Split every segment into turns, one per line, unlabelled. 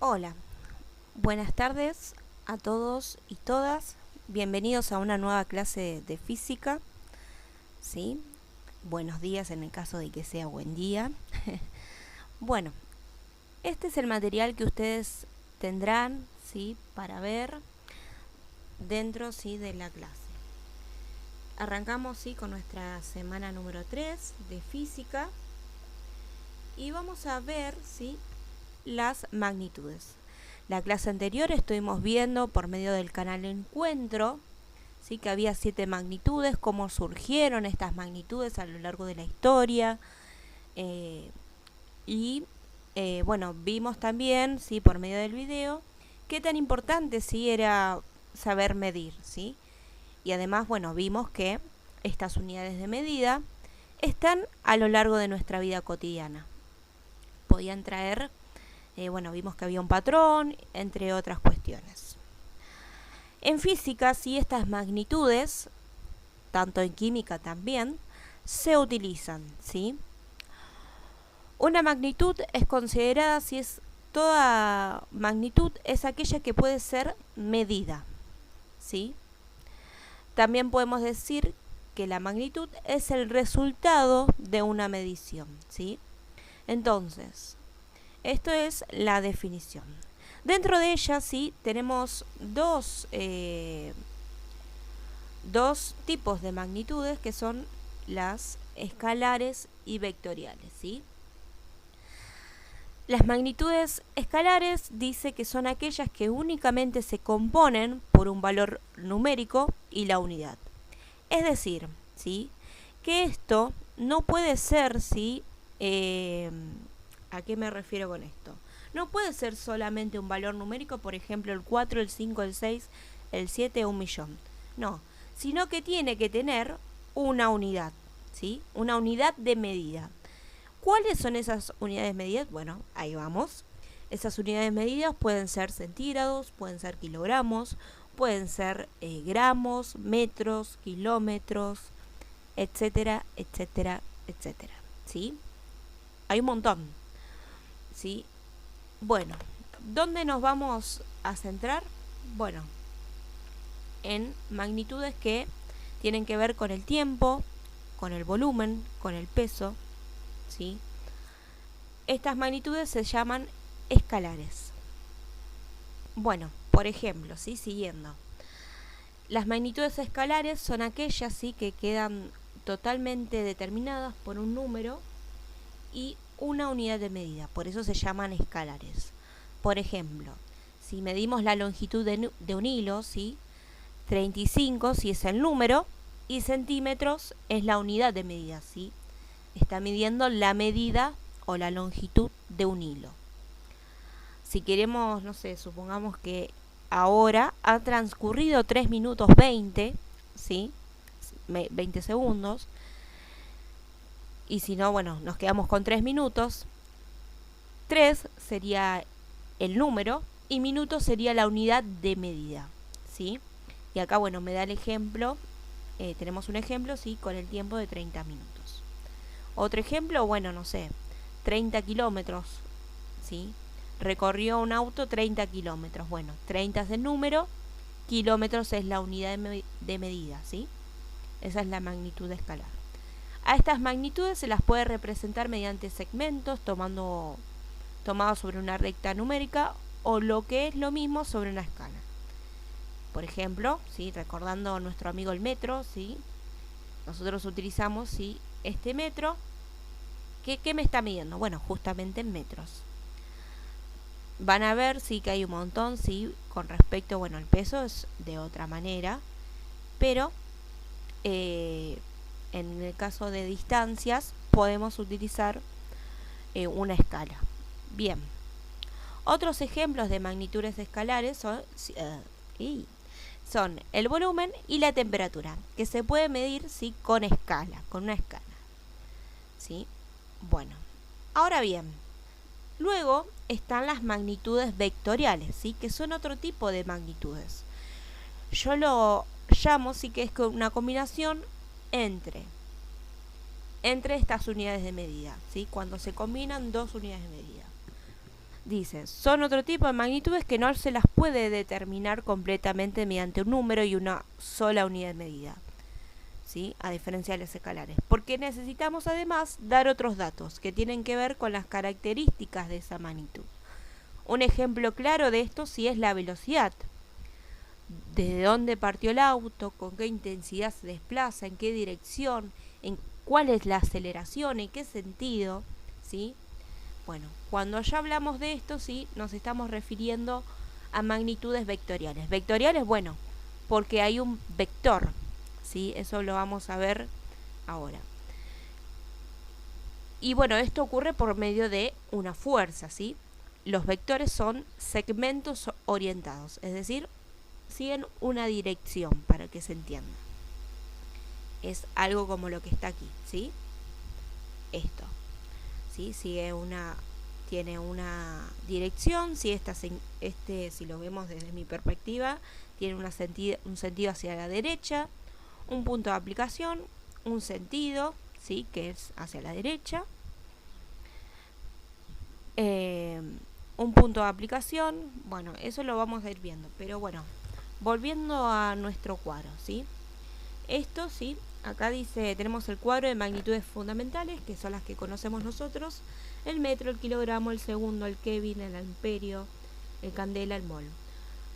Hola, buenas tardes a todos y todas. Bienvenidos a una nueva clase de física. ¿Sí? Buenos días en el caso de que sea buen día. Bueno, este es el material que ustedes tendrán, ¿sí?, para ver dentro, ¿sí?, de la clase. Arrancamos, ¿sí?, con nuestra semana número 3 de física y vamos a ver, ¿sí?, las magnitudes. La clase anterior estuvimos viendo por medio del canal Encuentro, ¿sí?, que había 7 magnitudes, cómo surgieron estas magnitudes a lo largo de la historia. Bueno, vimos también, ¿sí?, por medio del video, qué tan importante, ¿sí?, era saber medir, ¿sí? Y además, bueno, vimos que estas unidades de medida están a lo largo de nuestra vida cotidiana. Podían traer, vimos que había un patrón, entre otras cuestiones. En física, sí, estas magnitudes, tanto en química también, se utilizan, ¿sí? Una magnitud es considerada, si es toda magnitud, es aquella que puede ser medida, ¿sí? También podemos decir que la magnitud es el resultado de una medición, ¿sí? Entonces, esto es la definición. Dentro de ella, sí, tenemos dos tipos de magnitudes, que son las escalares y vectoriales, ¿sí? Las magnitudes escalares dice que son aquellas que únicamente se componen por un valor numérico y la unidad. Es decir, ¿sí?, que esto no puede ser, ¿sí? ¿A qué me refiero con esto? No puede ser solamente un valor numérico, por ejemplo, el 4, el 5, el 6, el 7 o 1.000.000. No, sino que tiene que tener una unidad, ¿sí? Una unidad de medida. ¿Cuáles son esas unidades medidas? Bueno, ahí vamos. Esas unidades medidas pueden ser centígrados, pueden ser kilogramos, pueden ser gramos, metros, kilómetros, etcétera, etcétera, etcétera. ¿Sí? Hay un montón. ¿Sí? Bueno, ¿dónde nos vamos a centrar? Bueno, en magnitudes que tienen que ver con el tiempo, con el volumen, con el peso, ¿sí? Estas magnitudes se llaman escalares. Bueno, por ejemplo, ¿sí?, siguiendo. Las magnitudes escalares son aquellas, ¿sí?, que quedan totalmente determinadas por un número y una unidad de medida. Por eso se llaman escalares. Por ejemplo, si medimos la longitud de un hilo, ¿sí?, 35 si es el número y centímetros es la unidad de medida, ¿sí? Está midiendo la medida o la longitud de un hilo. Si queremos, no sé, supongamos que ahora ha transcurrido 3 minutos 20, ¿sí? 20 segundos. Y si no, bueno, nos quedamos con 3 minutos. 3 sería el número y minutos sería la unidad de medida, ¿sí? Y acá, bueno, me da el ejemplo. Tenemos un ejemplo, ¿sí?, con el tiempo de 30 minutos. Otro ejemplo, bueno, no sé, 30 kilómetros, ¿sí? Recorrió un auto 30 kilómetros. Bueno, 30 es el número, kilómetros es la unidad de medida, ¿sí? Esa es la magnitud escalar. A estas magnitudes se las puede representar mediante segmentos, tomados sobre una recta numérica, o lo que es lo mismo, sobre una escala. Por ejemplo, ¿sí?, recordando a nuestro amigo el metro, ¿sí?, nosotros utilizamos, ¿sí?, este metro. ¿Qué me está midiendo? Bueno, justamente en metros. Van a ver, sí, que hay un montón, sí, con respecto, bueno, el peso es de otra manera, pero en el caso de distancias podemos utilizar una escala. Bien. Otros ejemplos de magnitudes escalares son el volumen y la temperatura, que se puede medir, sí, con una escala. ¿Sí? Bueno, ahora bien, luego están las magnitudes vectoriales, ¿sí?, que son otro tipo de magnitudes. Yo lo llamo, sí, que es una combinación entre estas unidades de medida, ¿sí?, cuando se combinan dos unidades de medida. Dice, son otro tipo de magnitudes que no se las puede determinar completamente mediante un número y una sola unidad de medida, ¿sí? A diferencia de las escalares, porque necesitamos además dar otros datos que tienen que ver con las características de esa magnitud. Un ejemplo claro de esto sí es la velocidad. Desde dónde partió el auto, con qué intensidad se desplaza, en qué dirección, en cuál es la aceleración, en qué sentido, ¿sí? Bueno, cuando ya hablamos de esto, sí, nos estamos refiriendo a magnitudes vectoriales. Vectoriales, bueno, porque hay un vector, ¿sí? Eso lo vamos a ver ahora. Y bueno, esto ocurre por medio de una fuerza, ¿sí? Los vectores son segmentos orientados, es decir, siguen una dirección, para que se entienda. Es algo como lo que está aquí, ¿sí? Esto, ¿sí? Tiene una dirección, ¿sí? Si lo vemos desde mi perspectiva, tiene un sentido hacia la derecha, un punto de aplicación, un sentido, ¿sí? Que es hacia la derecha, un punto de aplicación. Bueno, eso lo vamos a ir viendo, pero bueno, volviendo a nuestro cuadro, ¿sí? Esto, ¿sí? Acá dice, tenemos el cuadro de magnitudes fundamentales, que son las que conocemos nosotros: el metro, el kilogramo, el segundo, el Kelvin, el amperio, el candela, el mol.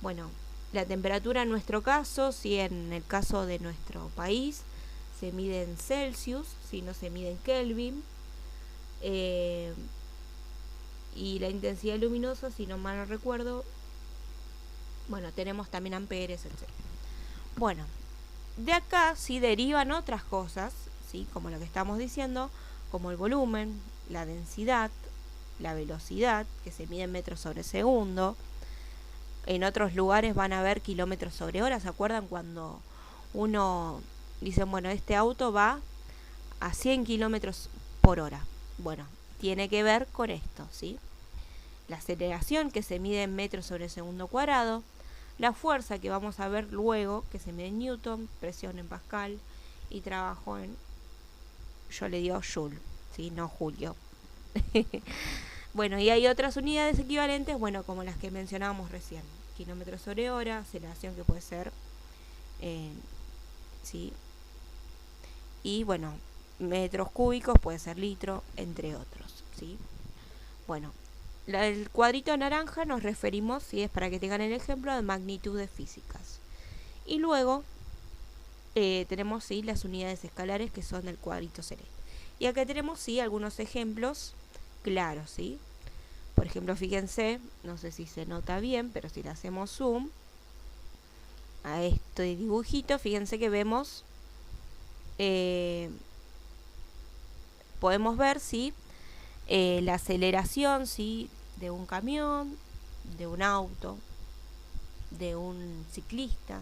Bueno, la temperatura en nuestro caso, si en el caso de nuestro país, se mide en Celsius, si no se mide en Kelvin. Y la intensidad luminosa, si no mal no recuerdo, bueno, tenemos también amperes, etc. Bueno, de acá sí derivan otras cosas, ¿sí? Como lo que estamos diciendo, como el volumen, la densidad, la velocidad, que se mide en metros sobre segundo. En otros lugares van a ver kilómetros sobre hora. ¿Se acuerdan cuando uno dice, bueno, este auto va a 100 kilómetros por hora? Bueno, tiene que ver con esto, ¿sí? La aceleración, que se mide en metros sobre segundo cuadrado. La fuerza, que vamos a ver luego, que se mide en Newton, presión en Pascal y trabajo en, yo le digo Joule, ¿sí? No Julio. Bueno, y hay otras unidades equivalentes, bueno, como las que mencionábamos recién: kilómetros sobre hora, aceleración, que puede ser, ¿sí? Y bueno, metros cúbicos, puede ser litro, entre otros, ¿sí? Bueno, el cuadrito naranja nos referimos, si es para que tengan el ejemplo, de magnitudes físicas. Y luego tenemos, sí, las unidades escalares, que son el cuadrito celeste. Y acá tenemos, sí, algunos ejemplos claros, ¿sí? Por ejemplo, fíjense, no sé si se nota bien, pero si le hacemos zoom a este dibujito, fíjense que vemos, podemos ver, ¿sí? La aceleración, ¿sí? De un camión, de un auto, de un ciclista,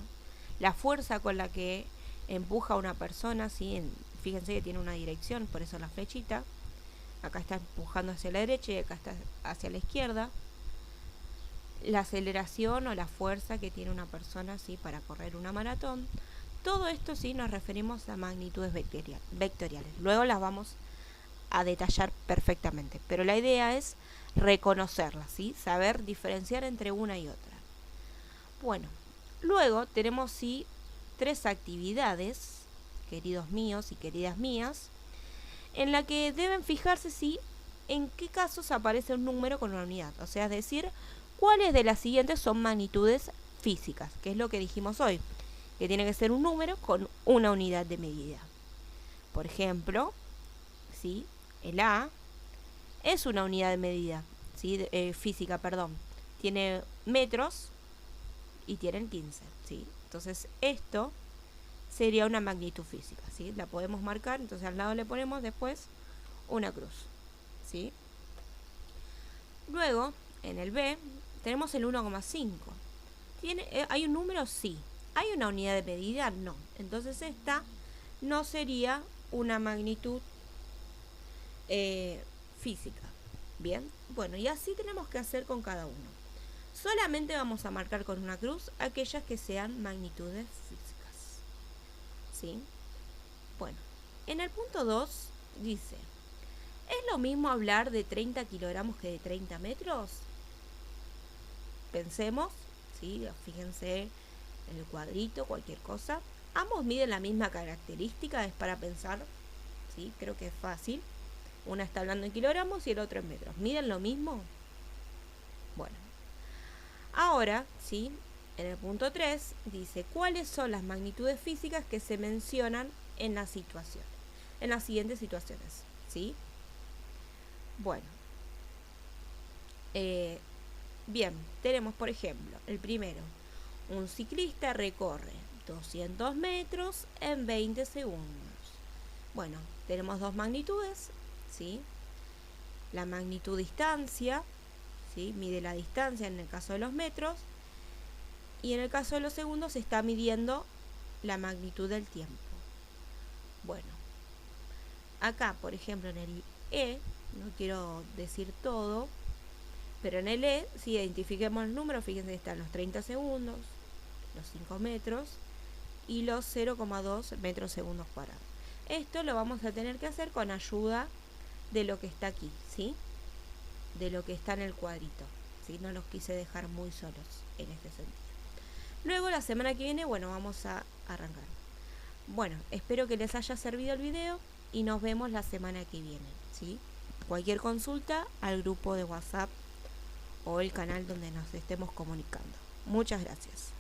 la fuerza con la que empuja a una persona, ¿sí? Fíjense que tiene una dirección, por eso la flechita. Acá está empujando hacia la derecha y acá está hacia la izquierda. La aceleración o la fuerza que tiene una persona, ¿sí? Para correr una maratón. Todo esto, sí, nos referimos a magnitudes vectoriales. Luego las vamos a detallar perfectamente, pero la idea es reconocerlas, ¿sí? Saber diferenciar entre una y otra. Bueno, luego tenemos, sí, 3 actividades, queridos míos y queridas mías, en la que deben fijarse, sí, en qué casos aparece un número con una unidad, o sea, es decir, cuáles de las siguientes son magnitudes físicas, que es lo que dijimos hoy, que tiene que ser un número con una unidad de medida. Por ejemplo, ¿sí? El A es una unidad de medida, ¿sí? Física, perdón. Tiene metros y tienen 15, ¿sí? Entonces esto sería una magnitud física, ¿sí? La podemos marcar, entonces al lado le ponemos después una cruz, ¿sí? Luego, en el B, tenemos el 1,5. ¿Hay un número? Sí. ¿Hay una unidad de medida? No. Entonces esta no sería una magnitud física. Bien, bueno, y así tenemos que hacer con cada uno. Solamente vamos a marcar con una cruz aquellas que sean magnitudes físicas, ¿sí? Bueno, en el punto 2 dice, ¿es lo mismo hablar de 30 kilogramos que de 30 metros? pensemos, ¿sí? Fíjense en el cuadrito, cualquier cosa. Ambos miden la misma característica, es para pensar, ¿sí? Creo que es fácil. Una está hablando en kilogramos y el otro en metros. ¿Miden lo mismo? Bueno. Ahora, ¿sí? En el punto 3 dice, ¿cuáles son las magnitudes físicas que se mencionan en la situación? En las siguientes situaciones, ¿sí? Bueno. Bien, tenemos por ejemplo, el primero. Un ciclista recorre 200 metros en 20 segundos. Bueno, tenemos dos magnitudes, ¿sí? La magnitud distancia, ¿sí? Mide la distancia en el caso de los metros. Y en el caso de los segundos se está midiendo la magnitud del tiempo. Bueno, acá, por ejemplo, en el E, no quiero decir todo, pero en el E, si identifiquemos el número, fíjense que están los 30 segundos, los 5 metros y los 0,2 metros segundos cuadrados. Esto lo vamos a tener que hacer con ayuda de lo que está aquí, ¿sí? De lo que está en el cuadrito, ¿sí? No los quise dejar muy solos en este sentido. Luego la semana que viene, bueno, vamos a arrancar. Bueno, espero que les haya servido el video y nos vemos la semana que viene, ¿sí? Cualquier consulta al grupo de WhatsApp o el canal donde nos estemos comunicando. Muchas gracias.